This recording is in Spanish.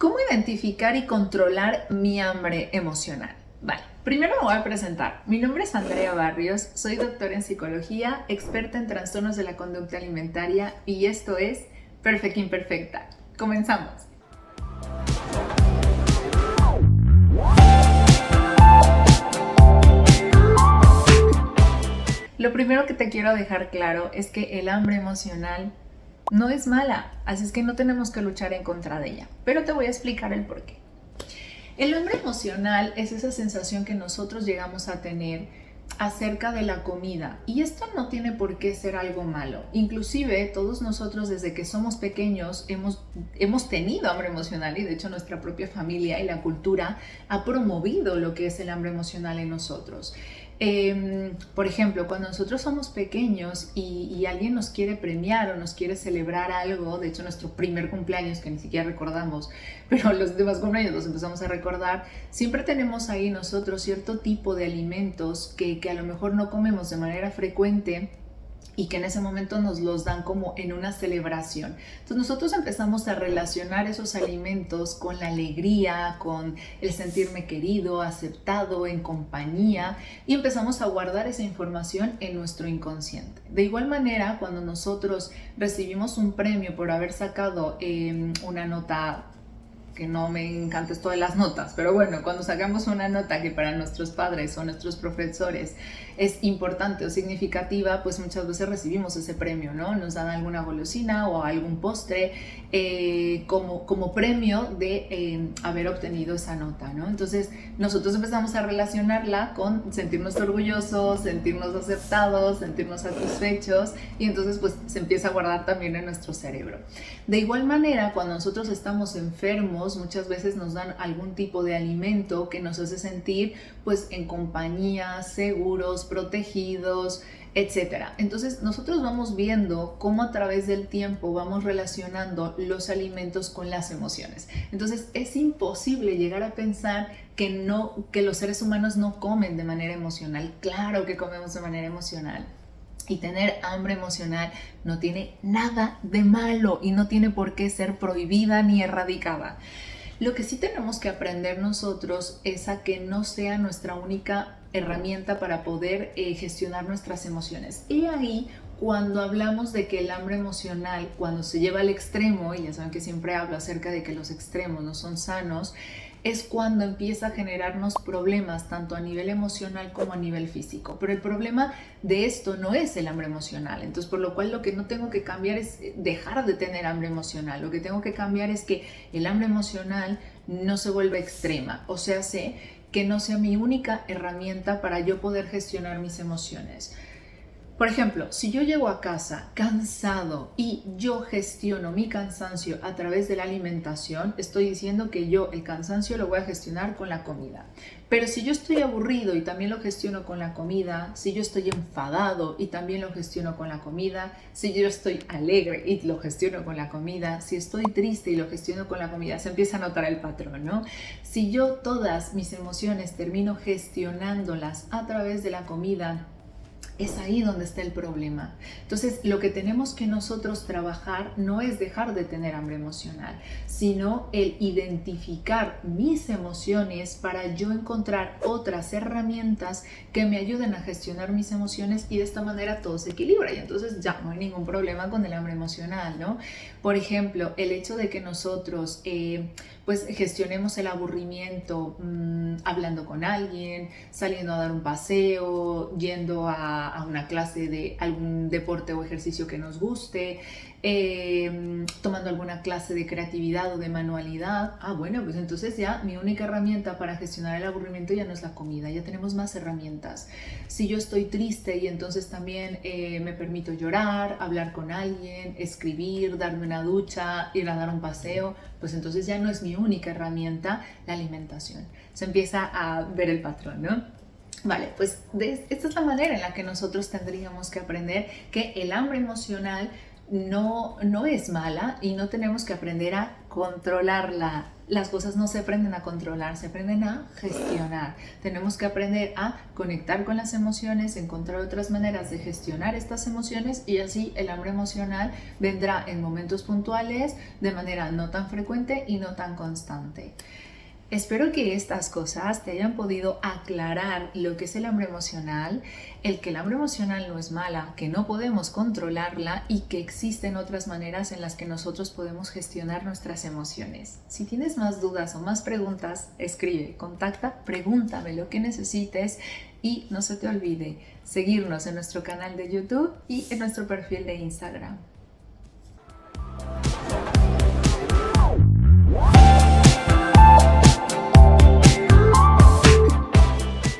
¿Cómo identificar y controlar mi hambre emocional? Vale, primero me voy a presentar. Mi nombre es Andrea Barrios, soy doctora en psicología, experta en trastornos de la conducta alimentaria y esto es Perfecta Imperfecta. Comenzamos. Lo primero que te quiero dejar claro es que el hambre emocional no es mala, así es que no tenemos que luchar en contra de ella, pero te voy a explicar el porqué. El hambre emocional es esa sensación que nosotros llegamos a tener acerca de la comida y esto no tiene por qué ser algo malo. Inclusive todos nosotros desde que somos pequeños hemos tenido hambre emocional y de hecho nuestra propia familia y la cultura ha promovido lo que es el hambre emocional en nosotros. Por ejemplo, cuando nosotros somos pequeños y alguien nos quiere premiar o nos quiere celebrar algo, de hecho nuestro primer cumpleaños que ni siquiera recordamos, pero los demás cumpleaños los empezamos a recordar, siempre tenemos ahí nosotros cierto tipo de alimentos que a lo mejor no comemos de manera frecuente y que en ese momento nos los dan como en una celebración. Entonces nosotros empezamos a relacionar esos alimentos con la alegría, con el sentirme querido, aceptado, en compañía y empezamos a guardar esa información en nuestro inconsciente. De igual manera, cuando nosotros recibimos un premio por haber sacado una nota, que no me encanta esto de las notas, pero bueno, cuando sacamos una nota que para nuestros padres o nuestros profesores es importante o significativa, pues muchas veces recibimos ese premio, ¿no? Nos dan alguna golosina o algún postre como premio de haber obtenido esa nota, ¿no? Entonces nosotros empezamos a relacionarla con sentirnos orgullosos, sentirnos aceptados, sentirnos satisfechos y entonces pues se empieza a guardar también en nuestro cerebro. De igual manera, cuando nosotros estamos enfermos, muchas veces nos dan algún tipo de alimento que nos hace sentir pues en compañía, seguros, protegidos, etcétera. Entonces nosotros vamos viendo cómo a través del tiempo vamos relacionando los alimentos con las emociones. Entonces es imposible llegar a pensar que los seres humanos no comen de manera emocional. Claro que comemos de manera emocional. Y tener hambre emocional no tiene nada de malo y no tiene por qué ser prohibida ni erradicada. Lo que sí tenemos que aprender nosotros es a que no sea nuestra única herramienta para poder gestionar nuestras emociones. Y ahí, cuando hablamos de que el hambre emocional, cuando se lleva al extremo, y ya saben que siempre hablo acerca de que los extremos no son sanos, es cuando empieza a generarnos problemas tanto a nivel emocional como a nivel físico. Pero el problema de esto no es el hambre emocional. Entonces, por lo cual lo que no tengo que cambiar es dejar de tener hambre emocional. Lo que tengo que cambiar es que el hambre emocional no se vuelva extrema. O sea, que no sea mi única herramienta para yo poder gestionar mis emociones. Por ejemplo, si yo llego a casa cansado y yo gestiono mi cansancio a través de la alimentación, estoy diciendo que yo el cansancio lo voy a gestionar con la comida. Pero si yo estoy aburrido y también lo gestiono con la comida, si yo estoy enfadado y también lo gestiono con la comida, si yo estoy alegre y lo gestiono con la comida, si estoy triste y lo gestiono con la comida, se empieza a notar el patrón, ¿no? Si yo todas mis emociones termino gestionándolas a través de la comida, es ahí donde está el problema. Entonces, lo que tenemos que nosotros trabajar no es dejar de tener hambre emocional, sino el identificar mis emociones para yo encontrar otras herramientas que me ayuden a gestionar mis emociones y de esta manera todo se equilibra y entonces ya no hay ningún problema con el hambre emocional, ¿no? Por ejemplo, el hecho de que nosotros pues gestionemos el aburrimiento hablando con alguien, saliendo a dar un paseo, yendo a una clase de algún deporte o ejercicio que nos guste, tomando alguna clase de creatividad o de manualidad. Bueno, pues entonces ya mi única herramienta para gestionar el aburrimiento ya no es la comida, ya tenemos más herramientas. Si yo estoy triste y entonces también me permito llorar, hablar con alguien, escribir, darme una ducha, ir a dar un paseo, pues entonces ya no es mi única herramienta la alimentación. Se empieza a ver el patrón, ¿no? Vale, pues esta es la manera en la que nosotros tendríamos que aprender que el hambre emocional no es mala y no tenemos que aprender a controlarla. Las cosas no se aprenden a controlar, se aprenden a gestionar. Tenemos que aprender a conectar con las emociones, encontrar otras maneras de gestionar estas emociones y así el hambre emocional vendrá en momentos puntuales, de manera no tan frecuente y no tan constante. Espero que estas cosas te hayan podido aclarar lo que es el hambre emocional, el que el hambre emocional no es mala, que no podemos controlarla y que existen otras maneras en las que nosotros podemos gestionar nuestras emociones. Si tienes más dudas o más preguntas, escribe, contacta, pregúntame lo que necesites y no se te olvide seguirnos en nuestro canal de YouTube y en nuestro perfil de Instagram.